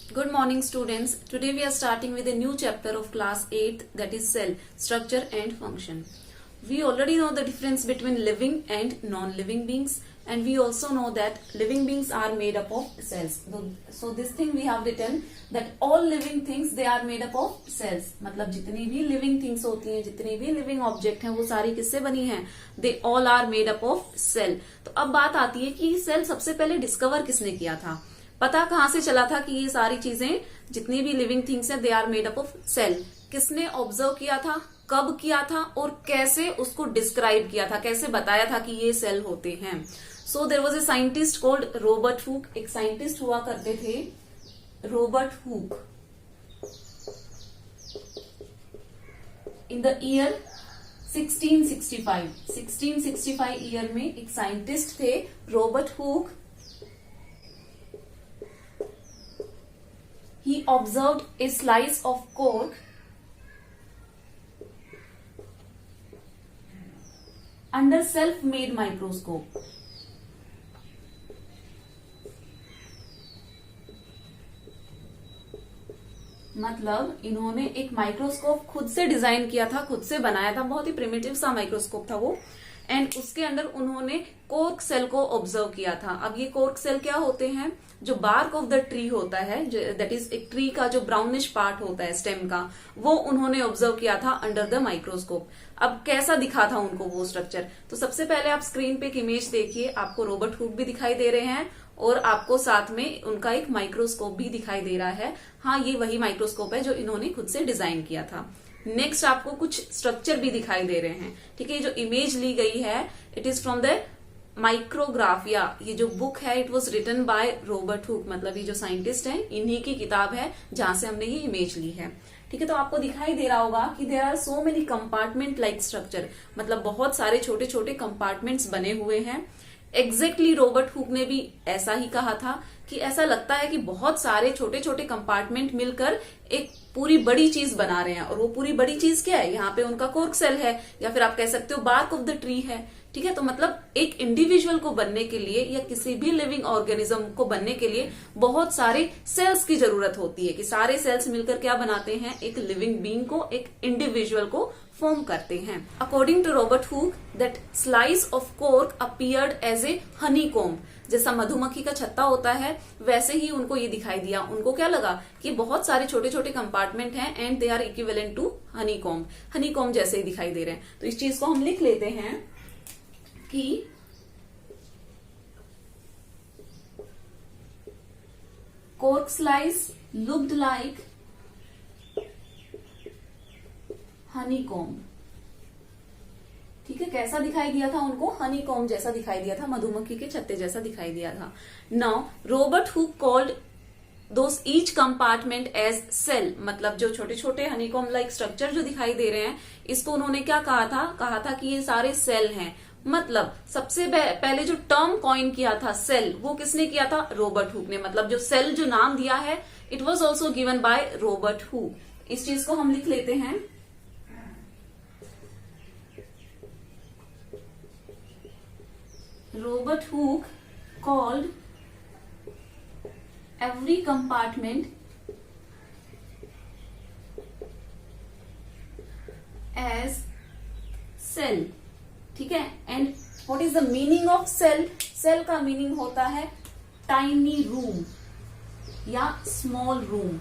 Good morning students. Today we are starting with a new chapter of class 8th, that is cell, structure and function. We already know the difference between living and non-living beings, and we also know that living beings are made up of cells. So this thing we have written that all living things they are made up of cells. मतलब जितनी भी living things होती हैं, जितनी भी living object हैं, वो सारी किससे बनी हैं? They all are made up of cell. तो अब बात आती है कि सेल सबसे पहले डिस्कवर किसने किया था? पता कहां से चला था कि ये सारी चीजें जितनी भी लिविंग थिंग्स हैं they are made up of cell? किसने ऑब्जर्व किया था, कब किया था और कैसे उसको डिस्क्राइब किया था, कैसे बताया था कि ये सेल होते हैं? So there was a scientist called Robert Hooke. एक साइंटिस्ट हुआ करते थे Robert Hooke. In the year 1665 year में एक साइंटिस्ट थे Robert Hooke. He observed a slice of cork under self-made microscope. मतलब इन्होंने एक माइक्रोस्कोप खुद से डिजाइन किया था, खुद से बनाया था. बहुत ही प्रिमिटिव सा माइक्रोस्कोप था वो. एंड उसके अंदर उन्होंने कोर्क सेल को ऑब्जर्व किया था. अब ये कोर्क सेल क्या होते हैं? जो बार्क ऑफ द ट्री होता है, दैट इज एक ट्री का जो ब्राउनिश पार्ट होता है स्टेम का, वो उन्होंने ऑब्जर्व किया था अंडर द माइक्रोस्कोप. अब कैसा दिखा था उनको वो स्ट्रक्चर? तो सबसे पहले आप स्क्रीन पे एक इमेज देखिए. आपको रॉबर्ट हुक भी दिखाई दे रहे हैं और आपको साथ में उनका एक माइक्रोस्कोप भी दिखाई दे रहा है. हाँ, ये वही माइक्रोस्कोप है जो इन्होंने खुद से डिजाइन किया था. नेक्स्ट आपको कुछ स्ट्रक्चर भी दिखाई दे रहे हैं. ठीक है, जो इमेज ली गई है it is from the Micrographia. ये जो बुक है it was written by Robert Hooke. मतलब ये जो साइंटिस्ट है इन्हीं की किताब है जहां से हमने ये इमेज ली है. ठीक है, तो आपको दिखाई दे रहा होगा कि there are so many compartment like structure. मतलब बहुत सारे छोटे छोटे कंपार्टमेंट्स बने हुए हैं. एग्जैक्टली रॉबर्ट हुक ने भी ऐसा ही कहा था कि ऐसा लगता है कि बहुत सारे छोटे छोटे कंपार्टमेंट मिलकर एक पूरी बड़ी चीज बना रहे हैं. और वो पूरी बड़ी चीज क्या है? यहाँ पे उनका कोर्क सेल है, या फिर आप कह सकते हो बार्क ऑफ द ट्री है. ठीक है, तो मतलब एक इंडिविजुअल को बनने के लिए या किसी भी लिविंग ऑर्गेनिज्म को बनने के लिए बहुत सारे सेल्स की जरूरत होती है कि सारे सेल्स मिलकर क्या बनाते हैं? एक लिविंग बीइंग को, एक इंडिविजुअल को फॉर्म करते हैं. According to Robert Hooke that slice of cork appeared as a honeycomb. जैसा मधुमक्खी का छत्ता होता है वैसे ही उनको ये दिखाई दिया. उनको क्या लगा कि बहुत सारे छोटे छोटे कंपार्टमेंट हैं and they are equivalent to honeycomb. Honeycomb जैसे ही दिखाई दे रहे हैं. तो इस चीज को हम लिख लेते हैं कि cork slice looked like honeycomb. ठीक है, कैसा दिखाई दिया था उनको? हनीकॉम जैसा दिखाई दिया था, मधुमक्खी के छत्ते जैसा दिखाई दिया था. नाउ रॉबर्ट हुक कॉल्ड दोस ईच कंपार्टमेंट एज सेल. मतलब जो छोटे छोटे हनीकॉम लाइक स्ट्रक्चर जो दिखाई दे रहे हैं इसको उन्होंने क्या कहा था कि ये सारे सेल हैं. मतलब सबसे पहले जो टर्म कॉइन किया था सेल, वो किसने किया था? रॉबर्ट हुक ने. मतलब जो सेल जो नाम दिया है it was also given by Robert hook. इस चीज को हम लिख लेते हैं. Robert Hooke called every compartment as cell. ठीक है, and what is the meaning of cell? Cell का मीनिंग होता है टाइनी रूम या स्मॉल रूम.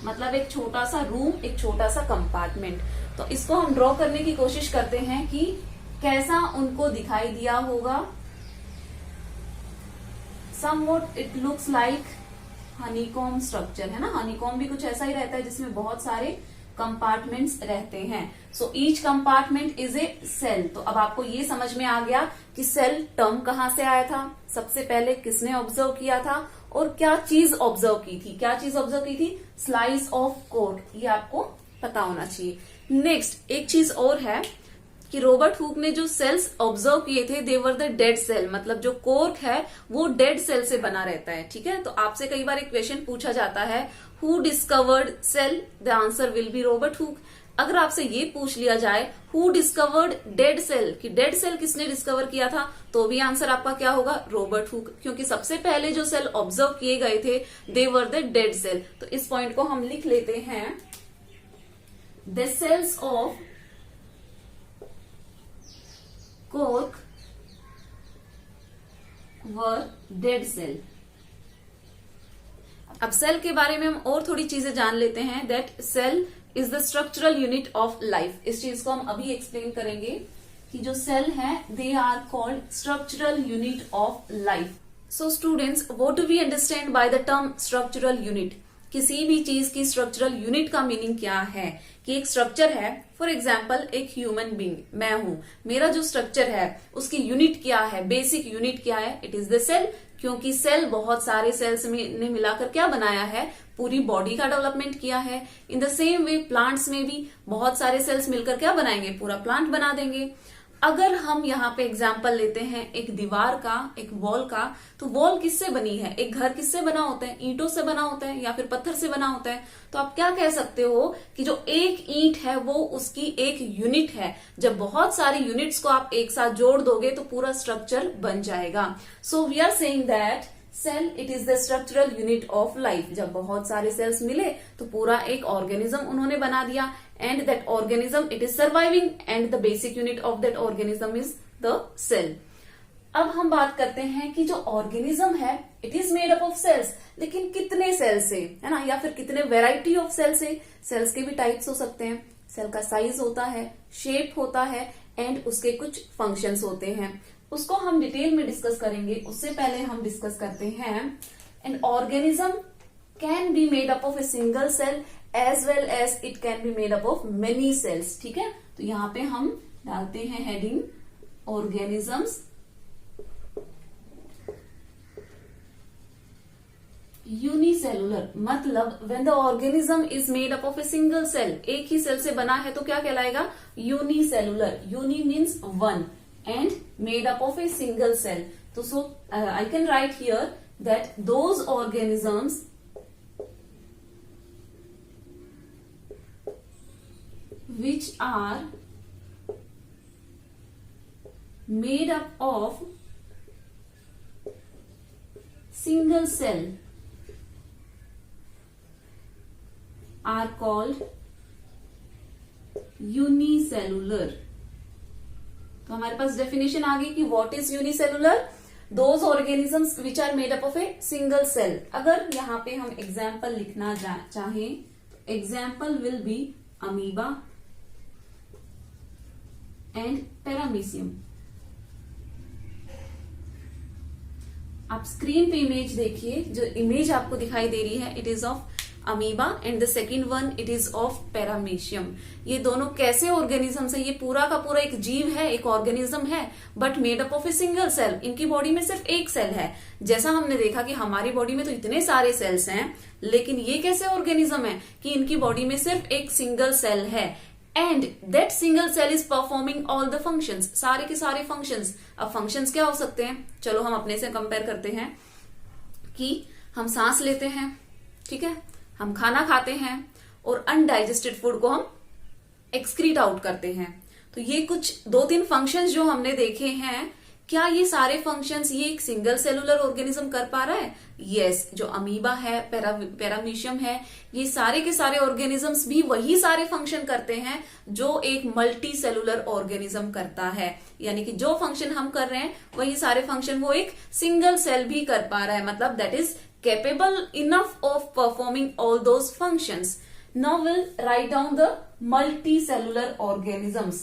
मतलब एक छोटा सा रूम, एक छोटा सा कंपार्टमेंट. तो इसको हम ड्रॉ करने की कोशिश करते हैं कि कैसा उनको दिखाई दिया होगा. Somewhat it looks like honeycomb structure, है ना? honeycomb भी कुछ ऐसा ही रहता है जिसमें बहुत सारे कंपार्टमेंट्स रहते हैं. So each compartment is a cell. तो अब आपको ये समझ में आ गया कि सेल टर्म कहां से आया था, सबसे पहले किसने ऑब्जर्व किया था और क्या चीज ऑब्जर्व की थी. क्या चीज ऑब्जर्व की थी? Slice of cork. ये आपको पता होना चाहिए. नेक्स्ट एक चीज और है कि रॉबर्ट हुक ने जो सेल्स ऑब्जर्व किए थे they were the dead cell. मतलब जो कोर्क है वो डेड सेल से बना रहता है. ठीक है, तो आपसे कई बार एक क्वेश्चन पूछा जाता है who discovered cell? The answer will be Robert Hooke. अगर आपसे ये पूछ लिया जाए हु डिस्कवर्ड डेड सेल, कि डेड सेल किसने डिस्कवर किया था, तो भी आंसर आपका क्या होगा, रॉबर्ट हुक, क्योंकि सबसे पहले जो सेल ऑब्जर्व किए गए थे they were the dead cell. तो इस पॉइंट को हम लिख लेते हैं, the cells of cork were dead cell. अब सेल के बारे में हम और थोड़ी चीजें जान लेते हैं, that cell is the structural unit of life. इस चीज को हम अभी एक्सप्लेन करेंगे कि जो सेल है they are called structural unit of life. So students, what do we understand by the term structural unit? किसी भी चीज की स्ट्रक्चरल यूनिट का मीनिंग क्या है कि एक स्ट्रक्चर है, फॉर एग्जाम्पल एक ह्यूमन बींग मैं हूं, मेरा जो स्ट्रक्चर है उसकी यूनिट क्या है, बेसिक यूनिट क्या है, इट इज द सेल। क्योंकि सेल बहुत सारे सेल्स ने मिलाकर क्या बनाया है, पूरी बॉडी का डेवलपमेंट किया है। In the same way plants में भी बहुत सारे सेल्स मिलकर क्या बनाएंगे, पूरा प्लांट बना देंगे। अगर हम यहाँ पे एग्जाम्पल लेते हैं एक दीवार का, एक वॉल का, तो वॉल किससे बनी है, एक घर किससे बना होता है, ईंटों से बना होता है या फिर पत्थर से बना होता है। तो आप क्या कह सकते हो कि जो एक ईंट है वो उसकी एक यूनिट है। जब बहुत सारी यूनिट्स को आप एक साथ जोड़ दोगे तो पूरा स्ट्रक्चर बन जाएगा। So we are saying that cell it is the structural unit of life. जब बहुत सारे सेल्स मिले तो पूरा एक ऑर्गेनिज्म उन्होंने बना दिया, and that organism it is surviving and the basic unit of that organism is the cell. अब हम बात करते हैं कि जो ऑर्गेनिज्म है it is made up of cells, लेकिन कितने सेल से, है ना, या फिर कितने वेराइटी ऑफ सेल से। सेल्स के भी टाइप्स हो सकते हैं, सेल का साइज होता है, शेप होता है एंड उसके कुछ फंक्शंस होते हैं। उसको हम डिटेल में डिस्कस करेंगे। उससे पहले हम डिस्कस करते हैं, an organism can be made up of a single cell as well as it can be made up of many cells. ठीक है, तो यहाँ पे हम डालते हैं हेडिंग ऑर्गेनिजम्स यूनिसेलुलर। मतलब when the organism is made up of a single cell, एक ही सेल से बना है तो क्या कहलाएगा, unicellular. Uni means one and made up of a single cell. So I can write here that those organisms which are made up of single cell are called unicellular. तो हमारे पास डेफिनेशन आ गई कि what is unicellular, those organisms which are made up of a single cell. अगर यहाँ पे हम example लिखना चाहें, example will be amoeba and paramecium. आप स्क्रीन पे इमेज देखिए, जो इमेज आपको दिखाई दे रही है it is of amoeba and the second one it is of paramecium. ये दोनों कैसे ऑर्गेनिजम्स है, ये पूरा का पूरा एक जीव है, एक ऑर्गेनिज्म है, but made up of a single cell. इनकी बॉडी में सिर्फ एक सेल है। जैसा हमने देखा कि हमारी बॉडी में तो इतने सारे सेल्स हैं, लेकिन ये कैसे ऑर्गेनिज्म है कि इनकी बॉडी में सिर्फ एक सिंगल सेल है, and that single cell is performing all the functions, सारे के सारे फंक्शंस। अब फंक्शंस क्या हो सकते हैं, चलो हम अपने से कंपेयर करते हैं कि हम सांस लेते हैं, ठीक है, हम खाना खाते हैं और अनडाइजेस्टेड फूड को हम एक्सक्रीट आउट करते हैं। तो ये कुछ 2-3 फंक्शंस जो हमने देखे हैं, क्या ये सारे फंक्शंस ये एक सिंगल सेलुलर ऑर्गेनिज्म कर पा रहा है? यस, जो अमीबा है, पैरामीशियम है, ये सारे के सारे ऑर्गेनिजम्स भी वही सारे फंक्शन करते हैं जो एक मल्टी सेलुलर ऑर्गेनिज्म करता है। यानी कि जो फंक्शन हम कर रहे हैं वही सारे फंक्शन वो एक सिंगल सेल भी कर पा रहा है। मतलब that is capable enough of performing all those functions. Now we'll write down the multicellular organisms.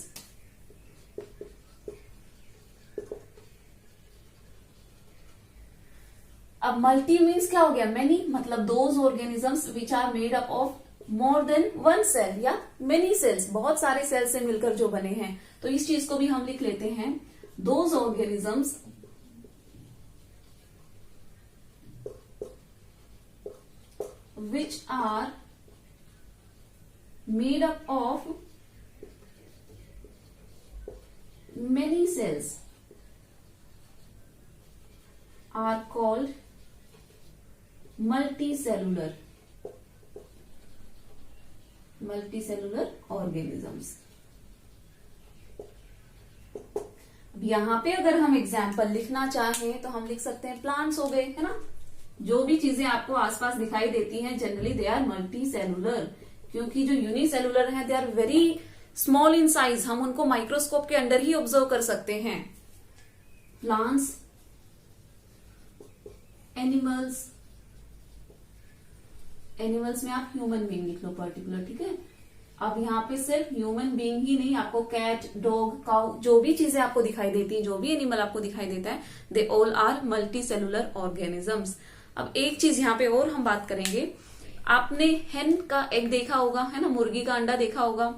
अब मल्टी मीन्स क्या हो गया, मेनी, मतलब those organisms which are made up of more than one cell या many cells, बहुत सारे cell से मिलकर जो बने हैं। तो इस चीज को भी हम लिख लेते हैं, those organisms which are made up of many cells are called multicellular। Multi cellular organisms. यहाँ पे अगर हम एग्जाम्पल लिखना चाहें तो हम लिख सकते हैं प्लांट्स हो गए, है ना। जो भी चीजें आपको आसपास दिखाई देती हैं generally they are multicellular, क्योंकि जो यूनिसेलुलर हैं they are very small in size, हम उनको माइक्रोस्कोप के अंडर ही ऑब्जर्व कर सकते हैं। प्लांट्स, एनिमल्स, एनिमल्स में आप ह्यूमन बीइंग लिख लो पर्टिकुलर, ठीक है। अब यहाँ पे सिर्फ ह्यूमन बीइंग ही नहीं, आपको कैट, डॉग, काउ, जो भी चीजें आपको दिखाई देती हैं, जो भी एनिमल आपको दिखाई देता है, they all are multicellular organisms. अब एक चीज यहाँ पे और हम बात करेंगे, आपने हेन का एग देखा होगा, है ना, मुर्गी का अंडा देखा होगा,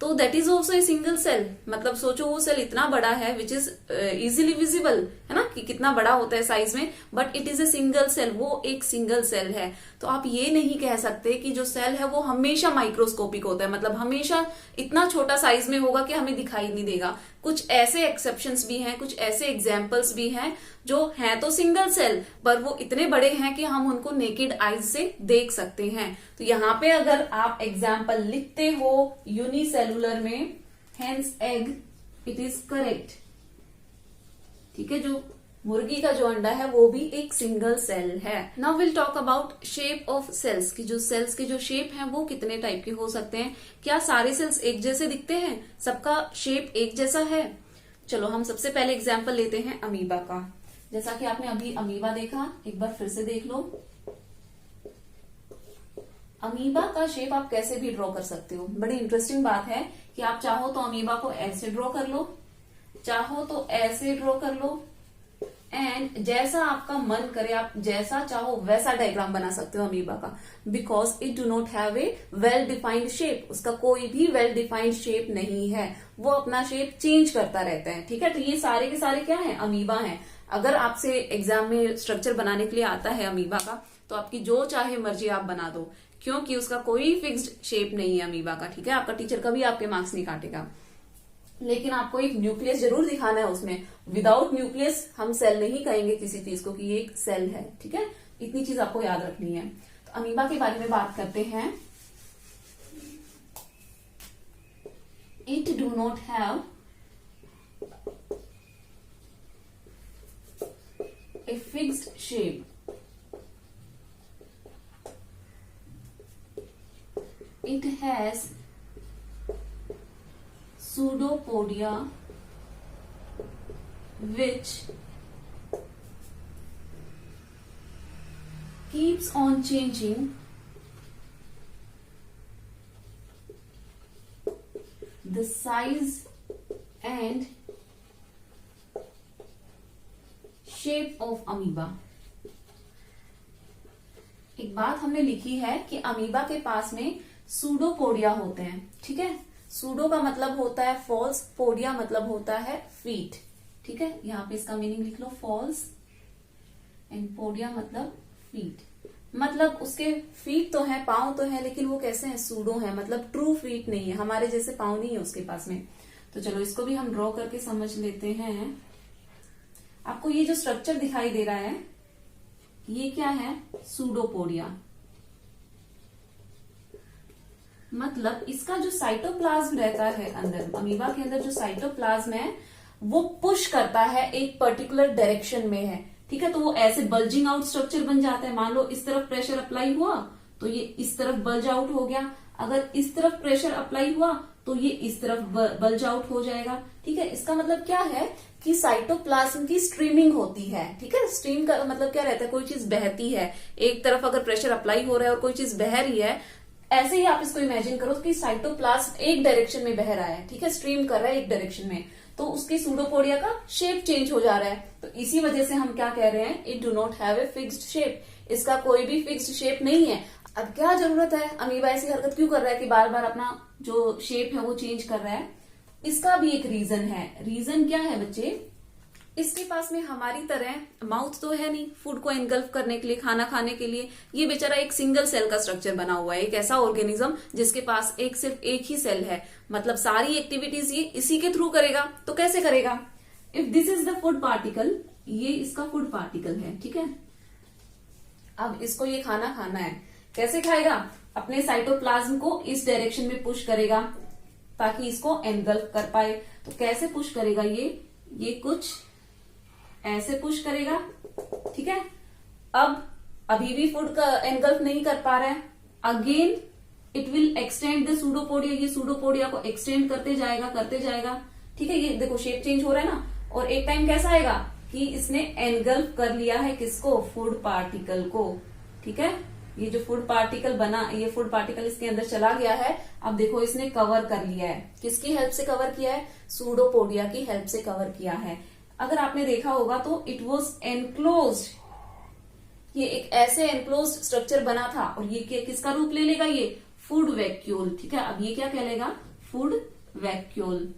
तो that is also a single cell. मतलब सोचो वो सेल इतना बड़ा है विच इज इजिली विजिबल, है ना, कि कितना बड़ा होता है साइज में, but it is a single cell, वो एक सिंगल सेल है। तो आप ये नहीं कह सकते कि जो सेल है वो हमेशा माइक्रोस्कोपिक होता है, मतलब हमेशा इतना छोटा साइज में होगा कि हमें दिखाई नहीं देगा। कुछ ऐसे एक्सेप्शंस भी हैं, कुछ ऐसे एग्जाम्पल्स भी हैं जो हैं तो सिंगल सेल पर वो इतने बड़े हैं कि हम उनको नेकेड आईज से देख सकते हैं। तो यहाँ पे अगर आप एग्जाम्पल लिखते हो यूनिसेलुलर में, hence egg, it is correct, ठीक है। जो मुर्गी का जो अंडा है वो भी एक सिंगल सेल है। Now will talk about shape of cells, की जो सेल्स के जो शेप हैं वो कितने टाइप के हो सकते हैं। क्या सारे सेल्स एक जैसे दिखते हैं, सबका शेप एक जैसा है? चलो हम सबसे पहले एग्जाम्पल लेते हैं अमीबा का। जैसा कि आपने अभी अमीबा देखा, एक बार फिर से देख लो। अमीबा का शेप आप कैसे भी ड्रॉ कर सकते हो। बड़ी इंटरेस्टिंग बात है कि आप चाहो तो अमीबा को ऐसे ड्रॉ कर लो, चाहो तो ऐसे ड्रॉ कर लो, एंड जैसा आपका मन करे आप जैसा चाहो वैसा डायग्राम बना सकते हो अमीबा का, because it do not have a well defined shape. उसका कोई भी वेल डिफाइंड शेप नहीं है, वो अपना शेप चेंज करता रहता है, ठीक है। तो ये सारे के सारे क्या है, अमीबा है। अगर आपसे एग्जाम में स्ट्रक्चर बनाने के लिए आता है अमीबा का, तो आपकी जो चाहे मर्जी आप बना दो, क्योंकि उसका कोई फिक्स्ड शेप नहीं है अमीबा का, ठीक है। आपका टीचर कभी आपके मार्क्स नहीं काटेगा, लेकिन आपको एक न्यूक्लियस जरूर दिखाना है उसमें। विदाउट न्यूक्लियस हम सेल नहीं कहेंगे किसी चीज को कि ये एक सेल है, ठीक है। इतनी चीज आपको याद रखनी है। तो अमीबा के बारे में बात करते हैं। It do not have a fixed shape, it has pseudopodia which keeps on changing the size and shape of amoeba। एक बात हमने लिखी है कि अमीबा के पास में सूडोपोडिया होते हैं, ठीक है। सूडो का मतलब होता है फॉल्स, पोडिया मतलब होता है फीट, ठीक है। यहाँ पे इसका मीनिंग लिख लो, फॉल्स एंड पोडिया मतलब फीट। मतलब उसके फीट तो है, पांव तो है, लेकिन वो कैसे हैं, सूडो है, मतलब ट्रू फीट नहीं है, हमारे जैसे पांव नहीं है उसके पास में। तो चलो इसको भी हम ड्रॉ करके समझ लेते हैं। आपको ये जो स्ट्रक्चर दिखाई दे रहा है ये क्या है, सूडोपोडिया। मतलब इसका जो साइटोप्लाज्म रहता है अंदर, अमीबा के अंदर जो साइटोप्लाज्म है वो पुश करता है एक पर्टिकुलर डायरेक्शन में है, ठीक है। तो वो ऐसे बल्जिंग आउट स्ट्रक्चर बन जाता है। मान लो इस तरफ प्रेशर अप्लाई हुआ तो ये इस तरफ बल्ज आउट हो गया, अगर इस तरफ प्रेशर अप्लाई हुआ तो ये इस तरफ बल्ज आउट हो जाएगा, ठीक है। इसका मतलब क्या है कि साइटोप्लाज्म की स्ट्रीमिंग होती है, ठीक है। स्ट्रीम का मतलब क्या रहता है, कोई चीज बहती है, एक तरफ अगर प्रेशर अप्लाई हो रहा है और कोई चीज बह रही है, ऐसे ही आप इसको इमेजिन करो कि साइटोप्लाज्म एक डायरेक्शन में बह रहा है, ठीक है, स्ट्रीम कर रहा है एक डायरेक्शन में, तो उसकी सूडोपोडिया का शेप चेंज हो जा रहा है। तो इसी वजह से हम क्या कह रहे हैं, it do not have a fixed shape, इसका कोई भी फिक्स्ड शेप नहीं है। अब क्या जरूरत है, अमीबा ऐसी हरकत क्यों कर रहा है कि बार बार अपना जो शेप है वो चेंज कर रहा है? इसका भी एक रीजन है। रीजन क्या है बच्चे, इसके पास में हमारी तरह माउथ तो है नहीं फूड को एनगल्फ करने के लिए, खाना खाने के लिए। ये बेचारा एक सिंगल सेल का स्ट्रक्चर बना हुआ है, एक ऐसा ऑर्गेनिज्म जिसके पास सिर्फ एक ही सेल है, मतलब सारी एक्टिविटीज ये इसी के थ्रू करेगा। तो कैसे करेगा? If this is the food particle, ये इसका फूड पार्टिकल है, ठीक है। अब इसको ये खाना खाना है, कैसे खाएगा? अपने साइटोप्लाज्म को इस डायरेक्शन में पुश करेगा ताकि इसको एनगल्फ कर पाए। तो कैसे पुश करेगा ये कुछ ऐसे पुश करेगा, ठीक है। अब अभी भी फूड का एनगल्फ नहीं कर पा रहा है, again it will extend the pseudopodia, ये सूडोपोडिया को एक्सटेंड करते जाएगा, ठीक है। ये देखो शेप चेंज हो रहा है ना, और एक टाइम कैसा आएगा कि इसने एनगल्फ कर लिया है किसको, फूड पार्टिकल को, ठीक है। ये जो फूड पार्टिकल बना, ये फूड पार्टिकल इसके अंदर चला गया है। अब देखो इसने कवर कर लिया है, किसकी हेल्प से कवर किया है, सूडोपोडिया की हेल्प से कवर किया है। अगर आपने देखा होगा तो इट वॉज एनक्लोज्ड, ये एक ऐसे एनक्लोज स्ट्रक्चर बना था, और ये किसका रूप ले लेगा, ये फूड वैक्यूल, ठीक है। अब ये क्या कहलेगा, फूड वैक्यूल,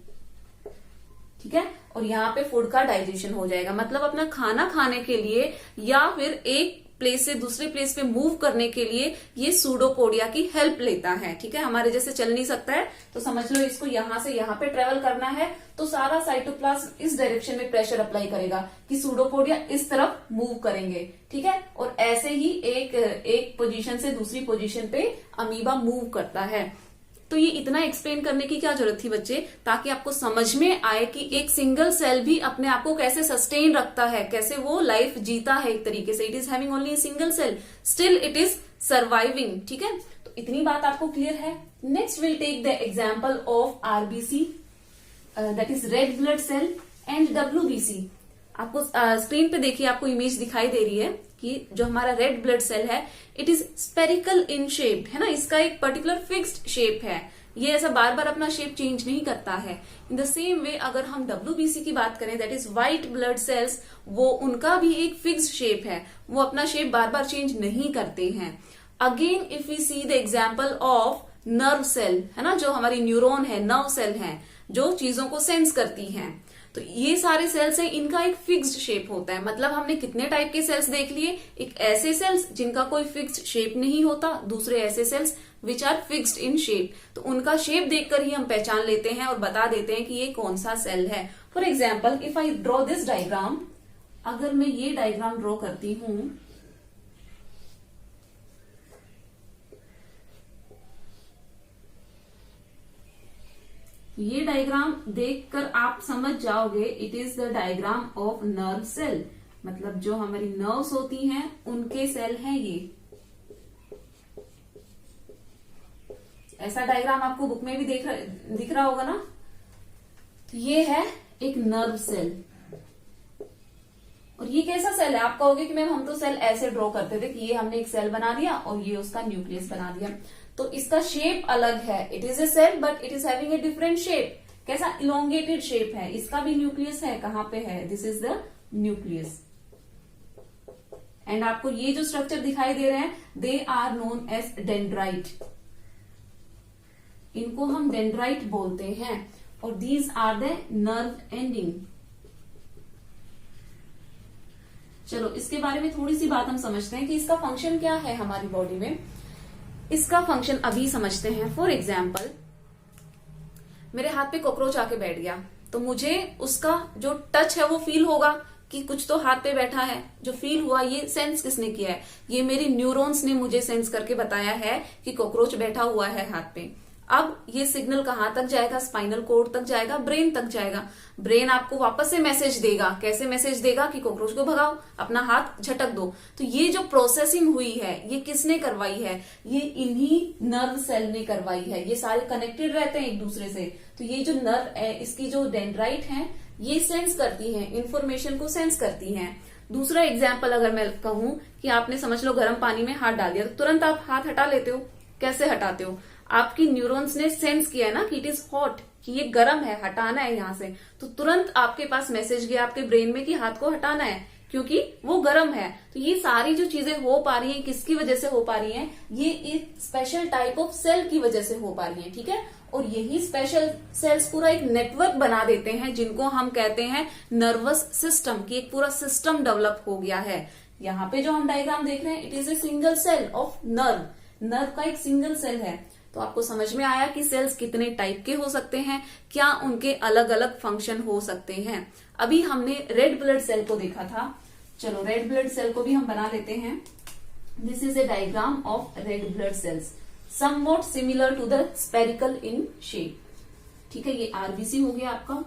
ठीक है। और यहाँ पे फूड का डाइजेशन हो जाएगा, मतलब अपना खाना खाने के लिए या फिर एक प्लेस से दूसरे प्लेस पे मूव करने के लिए ये सूडोपोडिया की हेल्प लेता है, ठीक है। हमारे जैसे चल नहीं सकता है तो समझ लो इसको यहां से यहां पे ट्रेवल करना है, तो सारा साइटोप्लाज्म इस डायरेक्शन में प्रेशर अप्लाई करेगा कि सूडोपोडिया इस तरफ मूव करेंगे, ठीक है। और ऐसे ही एक पोजीशन से दूसरी पोजीशन पे अमीबा मूव करता है। तो ये इतना एक्सप्लेन करने की क्या जरूरत थी बच्चे, ताकि आपको समझ में आए कि एक सिंगल सेल भी अपने आप को कैसे सस्टेन रखता है, कैसे वो लाइफ जीता है एक तरीके से। It is having only single cell, still it is surviving, ठीक है। तो इतनी बात आपको क्लियर है। Next will take the example of RBC, that is red blood cell, and WBC. आपको स्क्रीन पे देखिए, आपको इमेज दिखाई दे रही है कि जो हमारा रेड ब्लड सेल है it is spherical in shape, है ना। इसका एक पर्टिकुलर फिक्स्ड शेप है, ये ऐसा बार बार अपना शेप चेंज नहीं करता है। इन द सेम वे अगर हम डब्ल्यूबीसी की बात करें, that is white blood cells, वो उनका भी एक फिक्स्ड शेप है, वो अपना शेप बार बार चेंज नहीं करते हैं। Again if we see the example of nerve cell, है ना, जो हमारी न्यूरॉन है, नर्व सेल है, जो चीजों को सेंस करती हैं, तो ये सारे सेल्स हैं, इनका एक फिक्स्ड शेप होता है। मतलब हमने कितने टाइप के सेल्स देख लिए, एक ऐसे सेल्स जिनका कोई फिक्स्ड शेप नहीं होता, दूसरे ऐसे cells which are fixed in shape. तो उनका शेप देखकर ही हम पहचान लेते हैं और बता देते हैं कि ये कौन सा सेल है। For example if I draw this diagram, अगर मैं ये डायग्राम ड्रॉ करती हूं, ये डायग्राम देखकर आप समझ जाओगे it is the diagram of nerve cell, मतलब जो हमारी नर्व्स होती हैं उनके सेल हैं ये। ऐसा डायग्राम आपको बुक में भी दिख रहा होगा ना। तो ये है एक नर्व सेल, और ये कैसा सेल है, आप कहोगे कि मैम हम तो सेल ऐसे ड्रॉ करते थे कि ये हमने एक सेल बना दिया और ये उसका न्यूक्लियस बना दिया, तो इसका शेप अलग है। It is a cell but it is having a different shape, कैसा, इलोंगेटेड शेप है। इसका भी न्यूक्लियस है, कहां पे है, this is the nucleus. And आपको ये जो स्ट्रक्चर दिखाई दे रहे हैं, they are known as dendrite, इनको हम डेंड्राइट बोलते हैं, और these are the nerve ending. चलो इसके बारे में थोड़ी सी बात हम समझते हैं कि इसका फंक्शन क्या है हमारी बॉडी में। इसका फंक्शन अभी समझते हैं। फॉर एग्जाम्पल मेरे हाथ पे कॉकरोच आके बैठ गया, तो मुझे उसका जो टच है वो फील होगा कि कुछ तो हाथ पे बैठा है। जो फील हुआ ये सेंस किसने किया है, ये मेरी न्यूरॉन्स ने मुझे सेंस करके बताया है कि कॉकरोच बैठा हुआ है हाथ पे। अब ये सिग्नल कहां तक जाएगा, स्पाइनल कोड तक जाएगा, ब्रेन तक जाएगा। ब्रेन आपको वापस से मैसेज देगा, कैसे मैसेज देगा कि कॉकरोच को भगाओ, अपना हाथ झटक दो। तो ये जो प्रोसेसिंग हुई है ये किसने करवाई है, ये इन्हीं नर्व सेल ने करवाई है। ये सारे कनेक्टेड रहते हैं एक दूसरे से। तो ये जो नर्व है, इसकी जो डेंड्राइट है, ये सेंस करती है, इंफॉर्मेशन को सेंस करती है। दूसरा एग्जाम्पल अगर मैं कहूं कि आपने समझ लो गर्म पानी में हाथ डाल दिया, तो तुरंत आप हाथ हटा लेते हो। कैसे हटाते हो, आपकी न्यूरॉन्स ने सेंस किया है ना कि इट इज हॉट, कि ये गर्म है, हटाना है यहां से, तो तुरंत आपके पास मैसेज गया आपके ब्रेन में कि हाथ को हटाना है क्योंकि वो गर्म है। तो ये सारी जो चीजें हो पा रही हैं किसकी वजह से हो पा रही हैं, ये एक स्पेशल टाइप ऑफ सेल की वजह से हो पा रही हैं, ठीक है। और यही स्पेशल सेल्स पूरा एक नेटवर्क बना देते हैं जिनको हम कहते हैं नर्वस सिस्टम, की एक पूरा सिस्टम डेवलप हो गया है। यहाँ पे जो हम डायग्राम देख रहे हैं it is a single cell of nerve, nerve का एक सिंगल सेल है। तो आपको समझ में आया कि सेल्स कितने टाइप के हो सकते हैं, क्या उनके अलग अलग फंक्शन हो सकते हैं। अभी हमने रेड ब्लड सेल को देखा था, चलो रेड ब्लड सेल को भी हम बना लेते हैं। This is a diagram of red blood cells. Somewhat similar to the spherical in shape. ठीक है, ये आरबीसी हो गया आपका।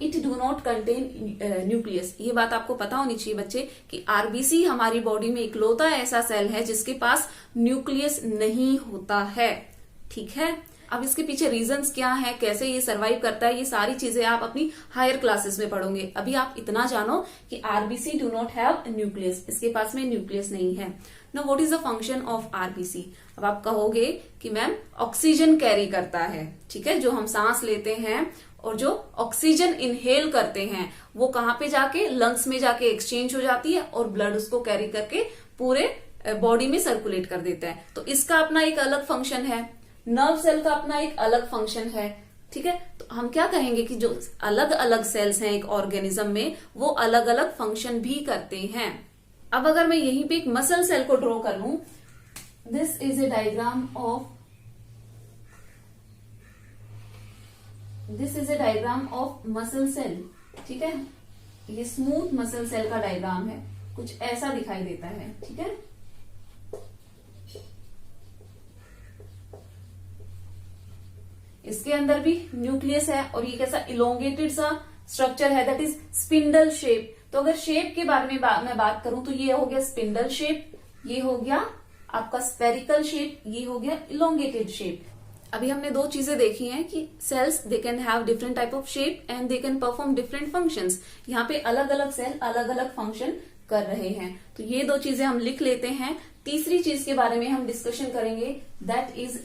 It do not contain nucleus. ये बात आपको पता होनी चाहिए बच्चे कि आरबीसी हमारी बॉडी में इकलौता ऐसा सेल है जिसके पास न्यूक्लियस नहीं होता है। ठीक है, अब इसके पीछे रीजंस क्या है, कैसे ये सरवाइव करता है, ये सारी चीजें आप अपनी हायर क्लासेस में पढ़ोगे। अभी आप इतना जानो कि RBC do not have nucleus, इसके पास में न्यूक्लियस नहीं है। Know what is the function of RBC? अब आप कहोगे कि मैम ऑक्सीजन कैरी करता है। ठीक है, जो हम सांस लेते हैं और जो ऑक्सीजन इनहेल करते हैं वो कहाँ पे जाके, लंग्स में जाके एक्सचेंज हो जाती है और ब्लड उसको कैरी करके पूरे बॉडी में सर्कुलेट कर देता है। तो इसका अपना एक अलग फंक्शन है, नर्व सेल का अपना एक अलग फंक्शन है। ठीक है, तो हम क्या कहेंगे कि जो अलग अलग सेल्स हैं एक ऑर्गेनिज्म में वो अलग अलग फंक्शन भी करते हैं। अब अगर मैं यहीं पे एक मसल सेल को ड्रॉ कर लूं, this is a diagram of muscle cell. ठीक है, ये स्मूथ मसल सेल का डायग्राम है, कुछ ऐसा दिखाई देता है। ठीक है, इसके अंदर भी न्यूक्लियस है और ये कैसा इलोंगेटेड सा स्ट्रक्चर है, दैट इज स्पिंडल शेप। तो अगर शेप के बारे में मैं बात करूं तो ये हो गया स्पिंडल शेप, ये हो गया आपका स्पेरिकल शेप, ये हो गया इलोंगेटेड शेप। अभी हमने दो चीजें देखी हैं कि cells they can have different type of shape and they can perform different functions. यहाँ पे अलग अलग सेल अलग अलग फंक्शन कर रहे हैं, तो ये दो चीजें हम लिख लेते हैं। तीसरी चीज के बारे में हम डिस्कशन करेंगे, दैट इज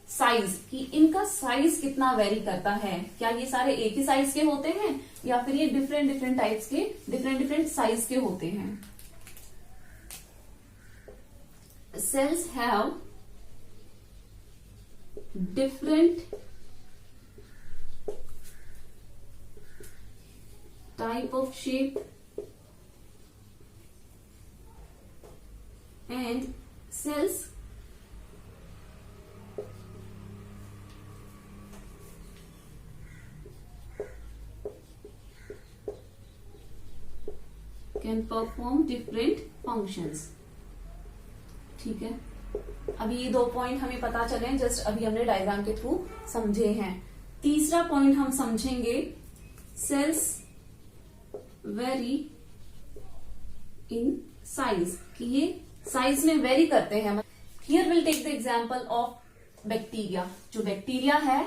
साइज, कि इनका साइज कितना वेरी करता है। क्या ये सारे एक ही साइज के होते हैं या फिर ये डिफरेंट डिफरेंट टाइप्स के, डिफरेंट डिफरेंट साइज के होते हैं। Cells have different type of shape and cells can perform different functions। ठीक है, अभी ये दो पॉइंट हमें पता चले, जस्ट अभी हमने डायग्राम के थ्रू समझे हैं। तीसरा पॉइंट हम समझेंगे, सेल्स वेरी इन साइज, कि ये साइज में वेरी करते हैं। Here will take the example of bacteria. जो बैक्टीरिया है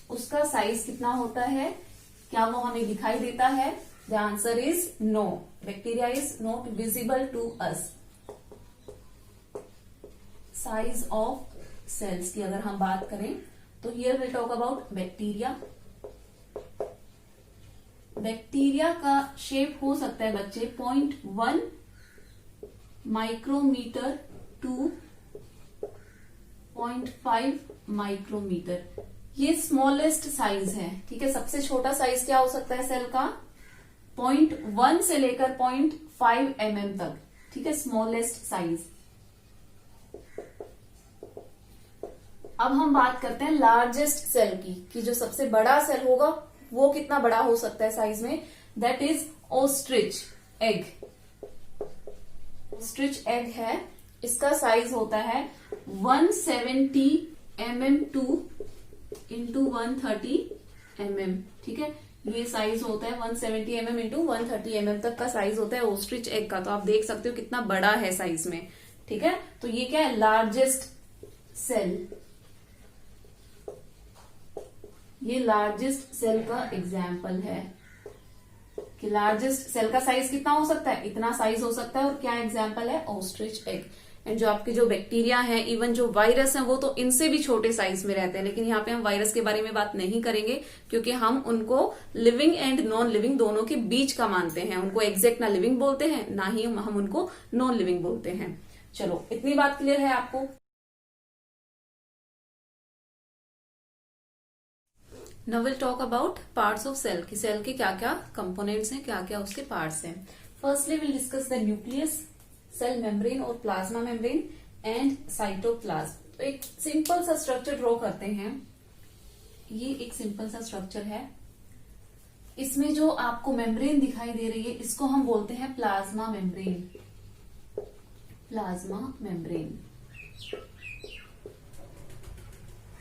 उसका साइज कितना होता है, क्या वो हमें दिखाई देता है? The answer is no, bacteria is not visible to us. Size of cells की अगर हम बात करें तो here will talk about bacteria. Bacteria का शेप हो सकता है बच्चे 0.1 माइक्रोमीटर टू 0.5 माइक्रोमीटर, ये स्मॉलेस्ट साइज है। ठीक है, सबसे छोटा साइज क्या हो सकता है सेल का? 0.1 से लेकर 0.5 mm तक। ठीक है, स्मॉलेस्ट साइज। अब हम बात करते हैं लार्जेस्ट सेल की, कि जो सबसे बड़ा सेल होगा वो कितना बड़ा हो सकता है साइज में, that is ostrich egg. Ostrich egg है, इसका साइज होता है 170 mm2 into 130 mm। ठीक है, ये साइज होता है 170 mm into 130 mm तक का साइज होता है ऑस्ट्रिच एग का। तो आप देख सकते हो कितना बड़ा है साइज में। ठीक है, तो ये क्या है? Largest cell. ये लार्जेस्ट सेल का एग्जाम्पल है कि लार्जेस्ट सेल का साइज कितना हो सकता है, इतना साइज हो सकता है। और क्या एग्जाम्पल है? Ostrich egg. एंड जो आपके जो बैक्टीरिया हैं, इवन जो वायरस हैं, वो तो इनसे भी छोटे साइज में रहते हैं। लेकिन यहाँ पे हम वायरस के बारे में बात नहीं करेंगे क्योंकि हम उनको लिविंग एंड नॉन लिविंग दोनों के बीच का मानते हैं। उनको एग्जैक्ट ना लिविंग बोलते हैं, ना ही हम उनको नॉन लिविंग बोलते हैं। चलो, इतनी बात क्लियर है आपको? Now will talk about parts of cell, कि सेल के क्या क्या कंपोनेंट्स हैं, क्या क्या उसके पार्ट्स हैं। Firstly will discuss the nucleus, cell membrane और प्लाज्मा मेम्ब्रेन एंड साइटोप्लाज्म। तो एक सिंपल सा स्ट्रक्चर ड्रॉ करते हैं। ये एक सिंपल सा स्ट्रक्चर है, इसमें जो आपको मेम्ब्रेन दिखाई दे रही है इसको हम बोलते हैं plasma membrane. Plasma membrane.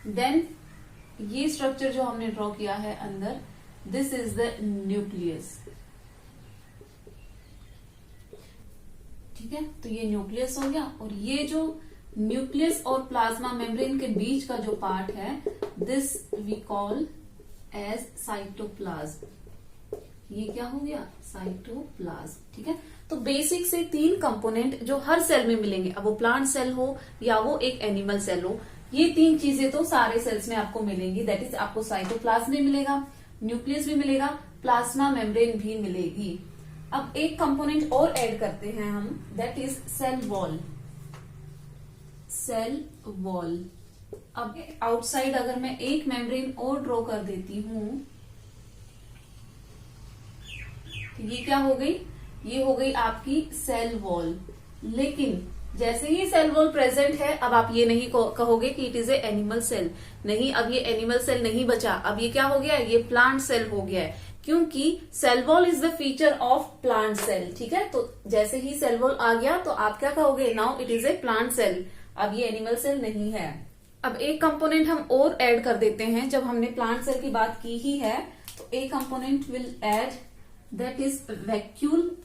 Then ये स्ट्रक्चर जो हमने ड्रॉ किया है अंदर, दिस इज द न्यूक्लियस। ठीक है, तो ये न्यूक्लियस हो गया, और ये जो न्यूक्लियस और प्लाज्मा मेम्ब्रेन के बीच का जो पार्ट है, this we call as cytoplasm. ये क्या हो गया? साइटोप्लाज्म। ठीक है, तो बेसिक से 3 कंपोनेंट जो हर सेल में मिलेंगे, अब वो प्लांट सेल हो या वो एक एनिमल सेल हो, ये 3 चीजें तो सारे सेल्स में आपको मिलेंगी। दैट इज आपको साइटोप्लाज्म भी मिलेगा, न्यूक्लियस भी मिलेगा, प्लाज्मा मेम्ब्रेन भी मिलेगी। अब एक कंपोनेंट और ऐड करते हैं हम, that is cell wall. Cell wall. अब आउटसाइड अगर मैं एक मेम्ब्रेन और ड्रॉ कर देती हूं, तो ये क्या हो गई? ये हो गई आपकी सेल वॉल। लेकिन जैसे ही सेल वॉल प्रेजेंट है, अब आप ये नहीं कहोगे कि it is a animal cell. नहीं, अब ये एनिमल सेल नहीं बचा, अब ये क्या हो गया? ये प्लांट सेल हो गया है, क्योंकि cell wall is the feature of plant cell. ठीक है, तो जैसे ही सेल वॉल आ गया तो आप क्या कहोगे? Now it is a plant cell, अब ये एनिमल सेल नहीं है। अब एक कंपोनेंट हम और ऐड कर देते हैं, जब हमने प्लांट सेल की बात की ही है, तो एक component will add, that is vacuole.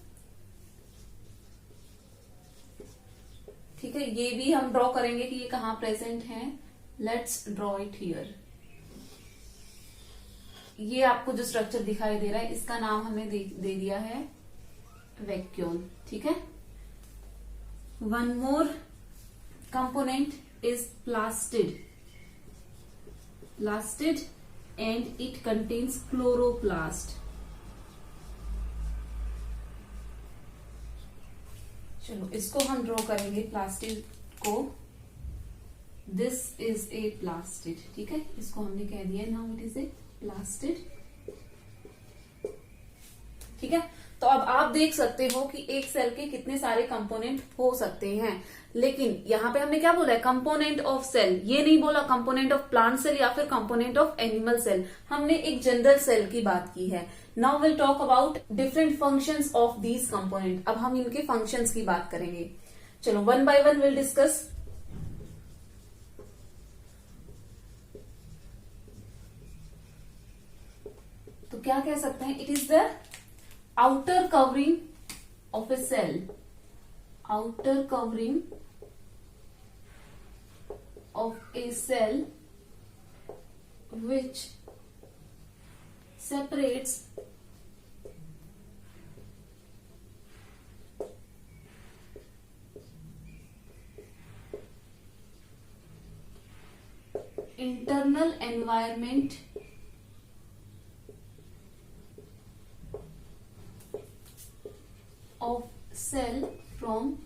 ठीक है, ये भी हम ड्रॉ करेंगे कि ये कहां प्रेजेंट है। Let's draw it here. ये आपको जो स्ट्रक्चर दिखाई दे रहा है, इसका नाम हमने दे दिया है वैक्यूल। ठीक है, one more component is plastid. Plastid and it contains chloroplast. चलो इसको हम ड्रॉ करेंगे, प्लास्टिड को। This is A plastid. ठीक है, इसको हमने कह दिया, now it is A plastid. ठीक है, तो अब आप देख सकते हो कि एक सेल के कितने सारे कंपोनेंट हो सकते हैं, लेकिन यहां पे हमने क्या बोला है? Component of cell. ये नहीं बोला कंपोनेंट ऑफ प्लांट सेल या फिर कंपोनेंट ऑफ एनिमल सेल। हमने एक जनरल सेल की बात की है। Now will talk about different functions of these component. अब हम इनके फंक्शंस की बात करेंगे। चलो one by one will discuss. तो क्या कह सकते हैं? It is the outer covering of a cell. Outer covering of a cell which separates internal environment of cell from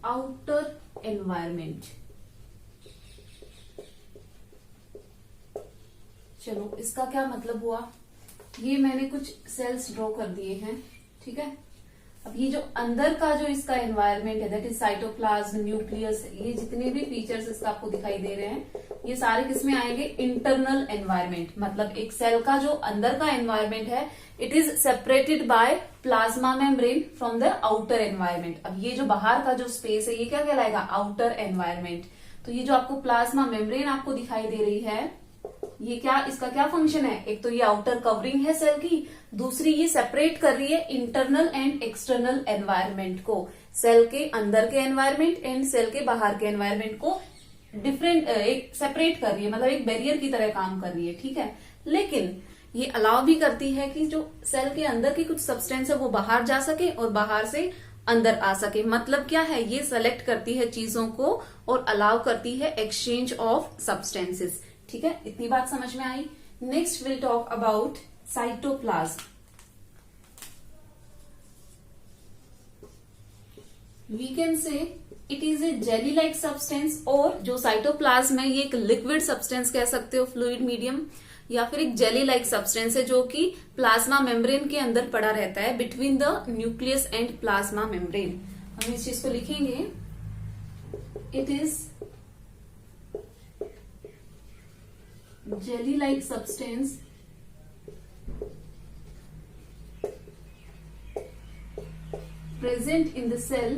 outer environment। चलो इसका क्या मतलब हुआ? ये मैंने कुछ सेल्स ड्रॉ कर दिए हैं। ठीक है, अब ये जो अंदर का जो इसका एनवायरनमेंट है, दैट इज साइटोप्लाज्म, न्यूक्लियस, ये जितने भी फीचर्स इसका आपको दिखाई दे रहे हैं, ये सारे किसमें आएंगे? Internal environment. मतलब एक सेल का जो अंदर का एनवायरनमेंट है, it is separated by plasma membrane from the outer environment. अब ये जो बाहर का जो स्पेस है, ये क्या कहलाएगा? Outer environment. तो ये जो आपको प्लाज्मा मेम्ब्रेन आपको दिखाई दे रही है, ये क्या, इसका क्या फंक्शन है? एक तो ये आउटर कवरिंग है सेल की, दूसरी ये सेपरेट कर रही है इंटरनल एंड एक्सटर्नल एनवायरनमेंट को। सेल के अंदर के एनवायरनमेंट एंड सेल के बाहर के एनवायरनमेंट को डिफरेंट, एक सेपरेट कर रही है, मतलब एक बैरियर की तरह काम कर रही है। ठीक है, लेकिन ये अलाउ भी करती है कि जो सेल के अंदर की कुछ सब्सटेंस है वो बाहर जा सके और बाहर से अंदर आ सके। मतलब क्या है? ये सेलेक्ट करती है चीजों को और अलाउ करती है एक्सचेंज ऑफ सब्सटेंसेस। ठीक है, इतनी बात समझ में आई। Next will talk about cytoplasm. We can say it is a jelly like substance, और जो साइटोप्लाज्म है ये एक लिक्विड सब्सटेंस कह सकते हो, फ्लूइड मीडियम, या फिर एक जेली लाइक सब्सटेंस है जो कि प्लाज्मा मेम्ब्रेन के अंदर पड़ा रहता है, between the nucleus and plasma membrane. हम इस चीज को लिखेंगे, it is jelly like substance present in the cell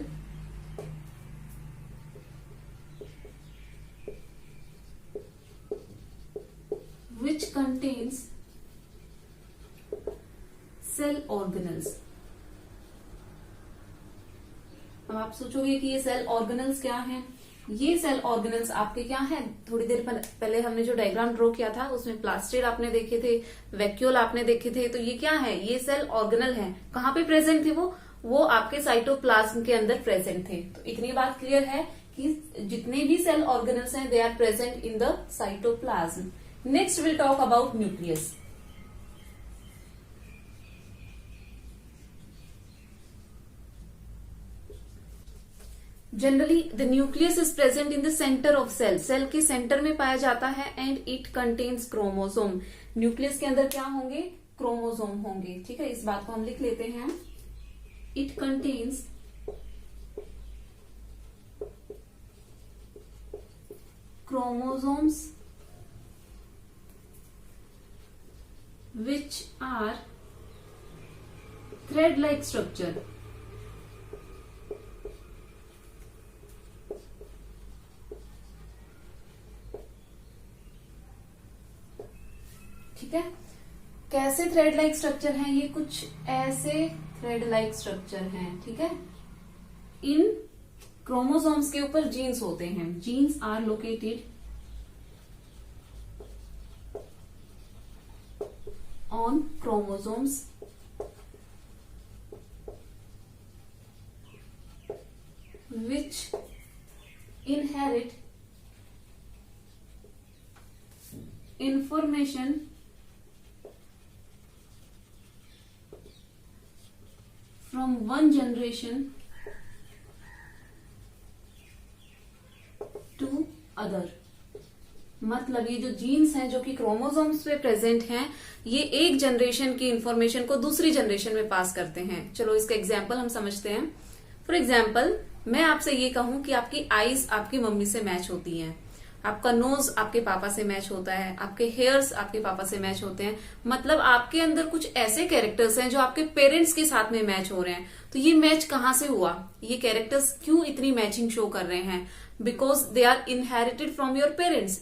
which contains cell organelles. अब आप सोचोगे कि ये सेल ऑर्गेनल्स क्या हैं? ये सेल ऑर्गेनल्स आपके क्या हैं? थोड़ी देर पहले हमने जो डायग्राम ड्रॉ किया था उसमें प्लास्टिड आपने देखे थे, वैक्यूल आपने देखे थे, तो ये क्या है? ये सेल ऑर्गेनल हैं। कहाँ पे प्रेजेंट थे वो आपके साइटोप्लाज्म के अंदर प्रेजेंट थे। तो इतनी बात क्लियर है कि जितने भी सेल ऑर्गेनल्स हैं they are present in the cytoplasm. Next will talk about nucleus. Generally the nucleus is present in the centre of cell. Cell के सेंटर में पाया जाता है and it contains chromosome. Nucleus के अंदर क्या होंगे? क्रोमोसोम होंगे। ठीक है, इस बात को हम लिख लेते हैं। It contains chromosomes which are thread-like structure. ठीक है, कैसे थ्रेड लाइक स्ट्रक्चर हैं? ये कुछ ऐसे थ्रेड लाइक स्ट्रक्चर हैं। ठीक है, इन क्रोमोसोम्स के ऊपर जीन्स होते हैं। Genes are located on chromosomes which inherit information from one generation to other। मतलब ये जो जीन्स हैं जो कि क्रोमोसोम्स पे प्रेजेंट हैं, ये एक जनरेशन की इंफॉर्मेशन को दूसरी जनरेशन में पास करते हैं। चलो इसका एग्जाम्पल हम समझते हैं। फॉर एग्जाम्पल, मैं आपसे ये कहूं कि आपकी आईज आपकी मम्मी से मैच होती हैं, आपका नोज आपके पापा से मैच होता है, आपके हेयर्स आपके पापा से मैच होते हैं, मतलब आपके अंदर कुछ ऐसे कैरेक्टर्स हैं जो आपके पेरेंट्स के साथ में मैच हो रहे हैं। तो ये मैच कहाँ से हुआ? ये कैरेक्टर्स क्यों इतनी मैचिंग शो कर रहे हैं? Because they are inherited from your parents.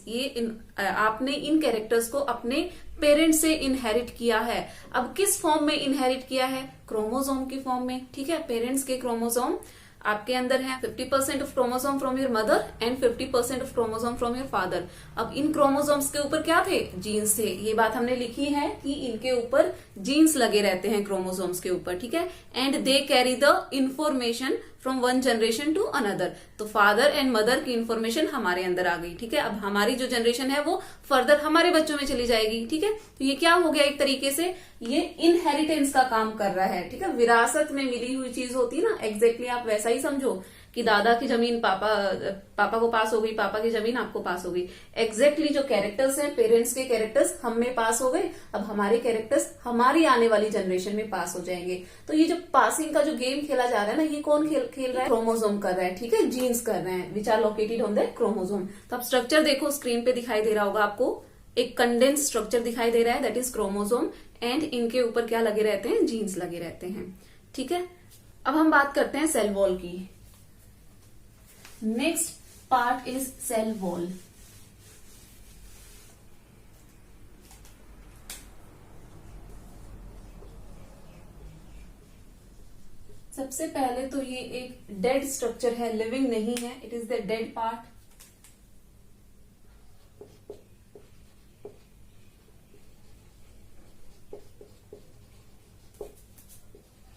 आपने इन कैरेक्टर्स को अपने पेरेंट्स से इनहेरिट किया है। अब किस फॉर्म में इनहेरिट किया है? क्रोमोसोम की फॉर्म में। ठीक है, पेरेंट्स के क्रोमोसोम आपके अंदर है 50% of chromosome from your mother and 50% of chromosome from your father. अब इन क्रोमोसोम्स के ऊपर क्या थे? जीन्स थे। ये बात हमने लिखी है कि इनके ऊपर जीन्स लगे रहते हैं क्रोमोसोम्स के ऊपर। ठीक है, and they carry the information from one generation to another. तो फादर एंड मदर की इंफॉर्मेशन हमारे अंदर आ गई। ठीक है, अब हमारी जो जनरेशन है वो फर्दर हमारे बच्चों में चली जाएगी। ठीक है, तो ये क्या हो गया? एक तरीके से ये इनहेरिटेंस का काम कर रहा है। ठीक है, विरासत में मिली हुई चीज होती है ना, एग्जैक्टली आप वैसा ही समझो कि दादा की जमीन पापा को पास हो गई, पापा की जमीन आपको पास हो गई। एग्जैक्टली जो कैरेक्टर्स हैं, पेरेंट्स के कैरेक्टर्स हम में पास हो गए, अब हमारे कैरेक्टर्स हमारी आने वाली जनरेशन में पास हो जाएंगे। तो ये जो पासिंग का जो गेम खेला जा रहा है ना, ये कौन खेल रहा है? क्रोमोसोम कर रहा है। ठीक है, जीन्स कर रहे हैं which are located on the chromosome. तो अब स्ट्रक्चर देखो, स्क्रीन पे दिखाई दे रहा होगा आपको, एक कंडेंस स्ट्रक्चर दिखाई दे रहा है, दैट इज क्रोमोसोम, एंड इनके ऊपर क्या लगे रहते हैं? जीन्स लगे रहते हैं। ठीक है, अब हम बात करते हैं सेल वॉल की। Next part is cell wall. सबसे पहले तो ये एक डेड स्ट्रक्चर है, लिविंग नहीं है, it is the dead part.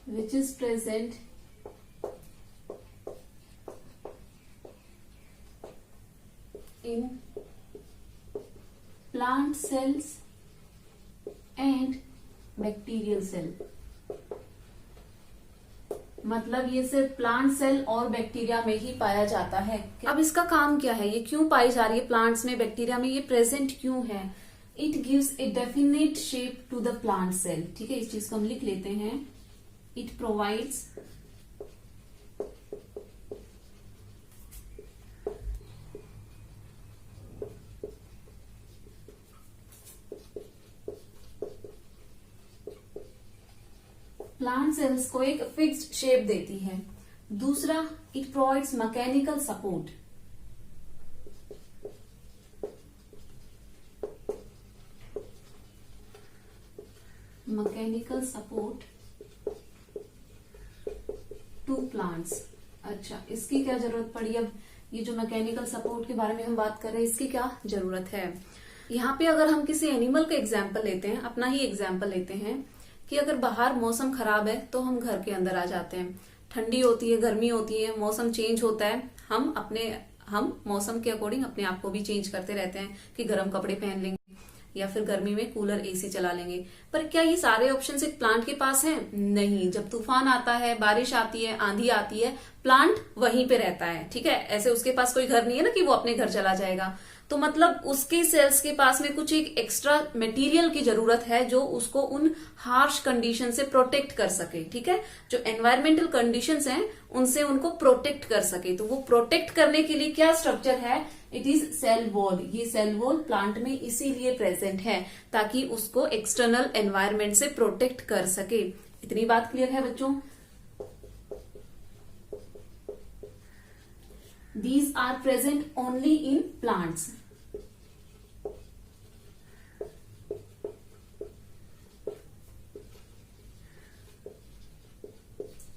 which is present in plant cells and bacterial cell। मतलब ये सिर्फ प्लांट सेल और बैक्टीरिया में ही पाया जाता है। अब इसका काम क्या है? ये क्यों पाई जा रही है प्लांट्स में, बैक्टीरिया में? ये प्रेजेंट क्यों है? It gives a definite shape to the plant cell. ठीक है, इस चीज को हम लिख लेते हैं। It provides प्लांट सेल्स को एक फिक्स्ड शेप देती है। दूसरा, it provides mechanical support. Mechanical support to plants. अच्छा, इसकी क्या जरूरत पड़ी? अब ये जो मैकेनिकल सपोर्ट के बारे में हम बात कर रहे हैं, इसकी क्या जरूरत है? यहाँ पे अगर हम किसी एनिमल का एग्जाम्पल लेते हैं, अपना ही एग्जाम्पल लेते हैं कि अगर बाहर मौसम खराब है तो हम घर के अंदर आ जाते हैं, ठंडी होती है, गर्मी होती है, मौसम चेंज होता है, हम मौसम के अकॉर्डिंग अपने आप को भी चेंज करते रहते हैं कि गर्म कपड़े पहन लेंगे या फिर गर्मी में कूलर एसी चला लेंगे। पर क्या ये सारे ऑप्शन एक प्लांट के पास हैं? नहीं। जब तूफान आता है, बारिश आती है, आंधी आती है, प्लांट वहीं पे रहता है। ठीक है, ऐसे उसके पास कोई घर नहीं है ना कि वो अपने घर चला जाएगा। तो मतलब उसके सेल्स के पास में कुछ एक एक्स्ट्रा मटेरियल की जरूरत है जो उसको उन हार्श कंडीशन से प्रोटेक्ट कर सके। ठीक है, जो एनवायरमेंटल कंडीशंस हैं उनसे उनको प्रोटेक्ट कर सके। तो वो प्रोटेक्ट करने के लिए क्या स्ट्रक्चर है? It is cell wall. ये सेल वॉल प्लांट में इसीलिए प्रेजेंट है ताकि उसको एक्सटर्नल एनवायरमेंट से प्रोटेक्ट कर सके। इतनी बात क्लियर है बच्चों? These are present only in plants.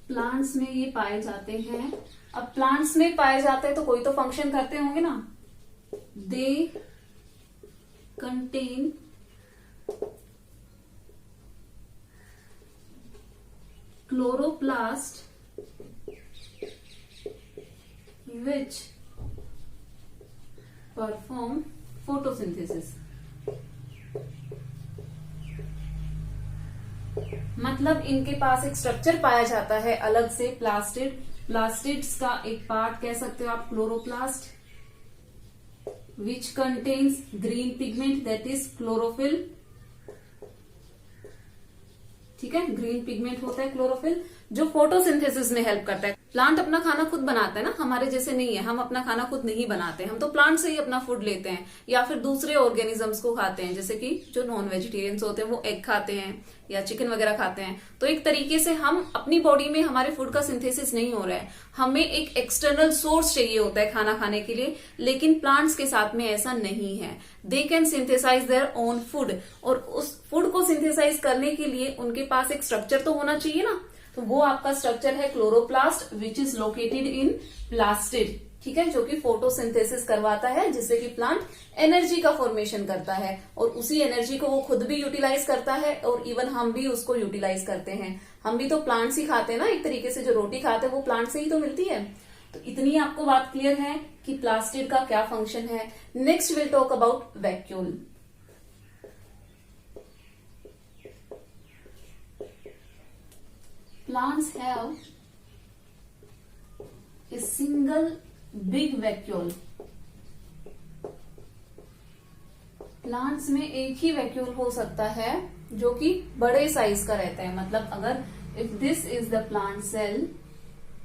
Plants में ये पाए जाते हैं। अब प्लांट्स में पाए जाते हैं तो कोई तो फंक्शन करते होंगे ना। They contain chloroplast which perform photosynthesis। मतलब इनके पास एक स्ट्रक्चर पाया जाता है अलग से, प्लास्टिड्स का एक पार्ट कह सकते हो आप chloroplast, which contains green pigment that is chlorophyll। ठीक है, ग्रीन पिगमेंट होता है क्लोरोफिल जो फोटोसिंथेसिस में हेल्प करता है। प्लांट अपना खाना खुद बनाता है ना, हमारे जैसे नहीं है, हम अपना खाना खुद नहीं बनाते, हम तो प्लांट से ही अपना फूड लेते हैं या फिर दूसरे ऑर्गेनिजम्स को खाते हैं। जैसे कि जो नॉन वेजिटेरियंस होते हैं वो एग खाते हैं या चिकन वगैरह खाते हैं। तो एक तरीके से हम अपनी बॉडी में हमारे फूड का सिंथेसिस नहीं हो रहा है, हमें एक एक्सटर्नल सोर्स चाहिए होता है खाना खाने के लिए। लेकिन प्लांट्स के साथ में ऐसा नहीं है, they can synthesize their own food. और उस फूड को सिंथेसाइज करने के लिए उनके पास एक स्ट्रक्चर तो होना चाहिए ना। तो वो आपका स्ट्रक्चर है chloroplast which is located in plastid. ठीक है, जो कि फोटोसिंथेसिस करवाता है जिससे कि प्लांट एनर्जी का फॉर्मेशन करता है और उसी एनर्जी को वो खुद भी यूटिलाइज करता है और इवन हम भी उसको यूटिलाइज करते हैं। हम भी तो प्लांट्स ही खाते हैं ना, एक तरीके से जो रोटी खाते हैं वो प्लांट से ही तो मिलती है। तो इतनी आपको बात क्लियर है कि प्लास्टिड का क्या फंक्शन है। Next will talk about vacuole. Plants have a single big vacuole। Plants में एक ही वैक्यूल हो सकता है जो कि बड़े साइज का रहता है। मतलब अगर if this is the plant cell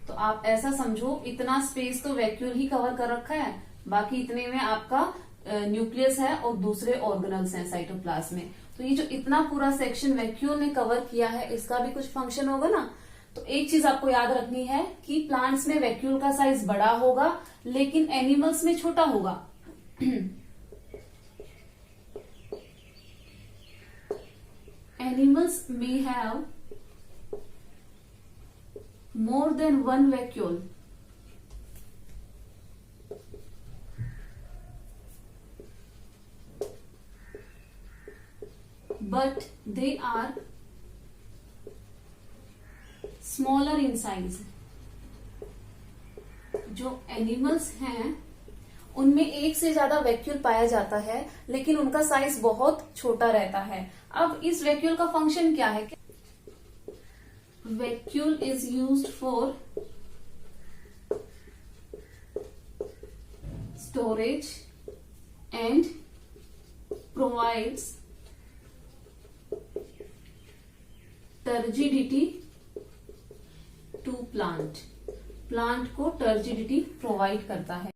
तो आप ऐसा समझो इतना स्पेस तो वैक्यूल ही कवर कर रखा है, बाकी इतने में आपका न्यूक्लियस है और दूसरे ऑर्गेनल्स हैं साइटोप्लाज्म में। तो ये जो इतना पूरा सेक्शन वैक्यूल ने कवर किया है इसका भी कुछ फंक्शन होगा ना। तो एक चीज आपको याद रखनी है कि प्लांट्स में वैक्यूल का साइज बड़ा होगा लेकिन एनिमल्स में छोटा होगा। Animals may have more than one vacuole। but they are smaller in size। जो एनिमल्स हैं उनमें एक से ज्यादा वैक्यूल पाया जाता है लेकिन उनका साइज बहुत छोटा रहता है। अब इस वैक्यूल का फंक्शन क्या है? Vacuole is used for storage and provides turgidity to plant. Plant को टर्जिडिटी प्रोवाइड करता है।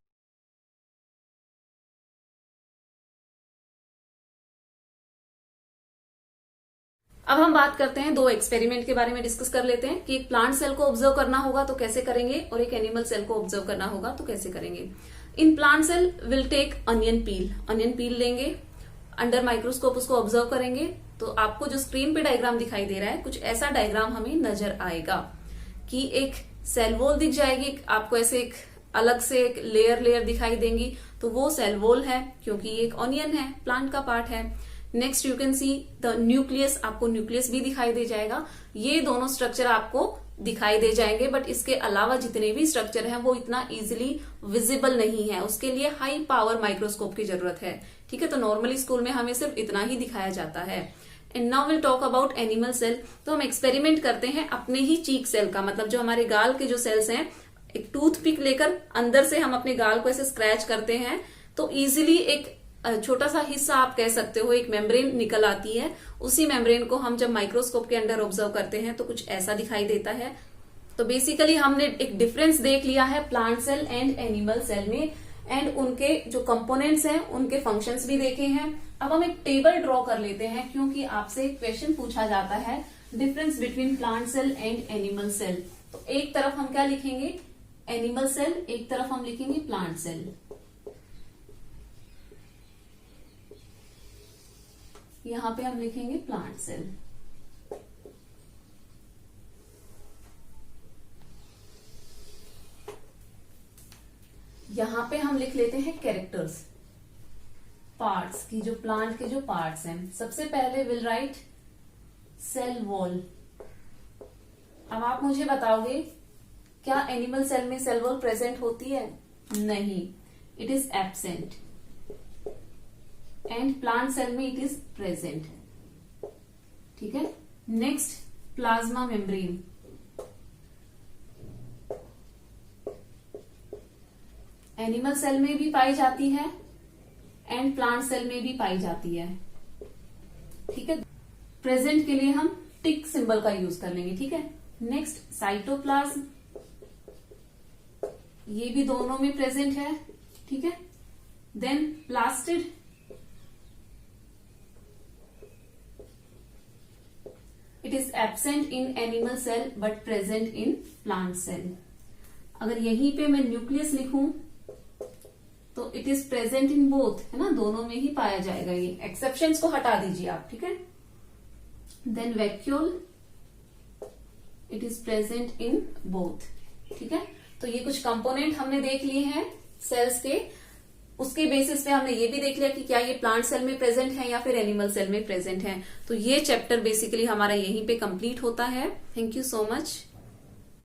अब हम बात करते हैं दो एक्सपेरिमेंट के बारे में डिस्कस कर लेते हैं कि एक प्लांट सेल को ऑब्जर्व करना होगा तो कैसे करेंगे और एक एनिमल सेल को ऑब्जर्व करना होगा तो कैसे करेंगे। In plant cell will take onion peel. Onion peel लेंगे, अंडर माइक्रोस्कोप उसको ऑब्जर्व करेंगे तो आपको जो स्क्रीन पे डायग्राम दिखाई दे रहा है कुछ ऐसा डायग्राम हमें नजर आएगा कि एक सेल वॉल दिख जाएगी, आपको ऐसे एक अलग से एक लेयर दिखाई देंगी, तो वो सेल वॉल है क्योंकि ये एक ऑनियन है, प्लांट का पार्ट है। Next you can see the nucleus, आपको न्यूक्लियस भी दिखाई दे जाएगा। ये दोनों स्ट्रक्चर आपको दिखाई दे जाएंगे, बट इसके अलावा जितने भी स्ट्रक्चर हैं वो इतना इजीली विजिबल नहीं है, उसके लिए हाई पावर माइक्रोस्कोप की जरूरत है। ठीक है, तो नॉर्मली स्कूल में हमें सिर्फ इतना ही दिखाया जाता है। And now will talk about animal cell. तो हम एक्सपेरिमेंट करते हैं अपने ही चीक सेल का, मतलब जो हमारे गाल के जो सेल्स हैं, एक टूथ पिक लेकर अंदर से हम अपने गाल को ऐसे स्क्रैच करते हैं तो इजीली एक छोटा सा हिस्सा आप कह सकते हो, एक मेम्ब्रेन निकल आती है। उसी मेम्ब्रेन को हम जब माइक्रोस्कोप के अंडर ऑब्जर्व करते हैं तो कुछ ऐसा दिखाई देता है। तो बेसिकली हमने एक डिफरेंस देख लिया है plant cell and animal cell में, एंड उनके जो कंपोनेंट्स हैं उनके फंक्शंस भी देखे हैं। अब हम एक टेबल ड्रॉ कर लेते हैं क्योंकि आपसे एक क्वेश्चन पूछा जाता है difference between plant cell and animal cell. तो एक तरफ हम क्या लिखेंगे, एनिमल सेल, एक तरफ हम लिखेंगे प्लांट सेल। यहां पे हम लिखेंगे प्लांट सेल। यहां पे हम लिख लेते हैं कैरेक्टर्स, पार्ट्स की, जो प्लांट के जो पार्ट्स हैं। सबसे पहले विल राइट सेल वॉल। अब आप मुझे बताओगे क्या एनिमल सेल में सेल वॉल प्रेजेंट होती है? नहीं, it is absent. And plant cell में इट इज प्रेजेंट। ठीक है, next plasma membrane. Animal cell में भी पाई जाती है एंड प्लांट सेल में भी पाई जाती है। ठीक है, प्रेजेंट के लिए हम टिक सिंबल का यूज कर लेंगे। ठीक है, नेक्स्ट साइटोप्लाज्म, ये भी दोनों में प्रेजेंट है। ठीक है, then plastid, it is absent in animal cell but present in plant cell. अगर यहीं पे मैं न्यूक्लियस लिखूं तो it is present in both, है ना, दोनों में ही पाया जाएगा। ये एक्सेप्शंस को हटा दीजिए आप। ठीक है, then vacuole, it is present in both. ठीक है, तो ये कुछ कंपोनेंट हमने देख लिए हैं सेल्स के। उसके बेसिस पे हमने ये भी देख लिया कि क्या ये प्लांट सेल में प्रेजेंट है या फिर एनिमल सेल में प्रेजेंट है। तो ये चैप्टर बेसिकली हमारा यहीं पे कंप्लीट होता है। Thank you so much.